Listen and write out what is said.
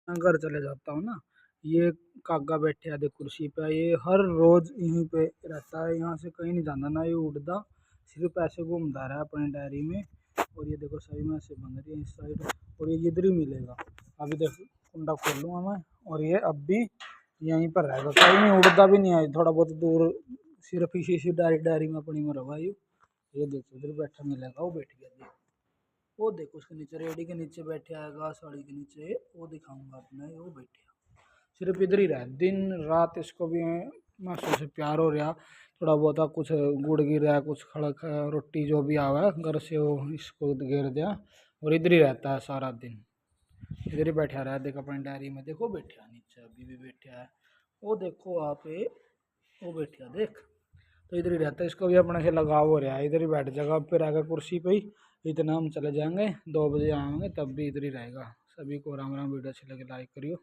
मैं घर चले जाता हूँ ना, ये कागा बैठे आधे कुर्सी पे, ये हर रोज यहीं पे रहता है, यहाँ से कहीं नहीं जाता ना, ये उड़ता सिर्फ ऐसे घूमता रहा अपनी डायरी में। और ये देखो सही में ऐसे बन रही है इस साइड, और ये इधर ही मिलेगा। अभी देखो कुंडा खोल लूँगा मैं, और ये अब भी यहीं पर रहेगा, कहीं नहीं उड़ता भी नहीं है, थोड़ा बहुत दूर सिर्फ इसी डायरी डायरी में अपनी में रहा। ये देखो इधर बैठा मिलेगा, वो बैठ गया, वो देखो उसके नीचे रेडी के नीचे बैठे आएगा, साड़ी के नीचे, वो दिखाऊंगा अपने, वो बैठे सिर्फ इधर ही रहा दिन रात। इसको भी मास्टर से प्यार हो रहा, थोड़ा बहुत कुछ गुड़ गिर रहा है, कुछ खड़क रोटी जो भी आवा है घर से वो इसको घेर दिया, और इधर ही रहता है सारा दिन, इधर ही बैठा रहा है। देख अपनी डायरी में देखो बैठा नीचे, अभी भी बैठा है, वो देखो आप वो बैठा देख, तो इधर ही रहता है। इसको भी अपने से लगाव हो रहा है, इधर ही बैठ जाएगा, फिर रहेगा कुर्सी पे ही। इतना हम चले जाएंगे 2 बजे आएंगे, तब भी इधर ही रहेगा। सभी को राम राम, वीडियो अच्छी लगे लाइक करियो।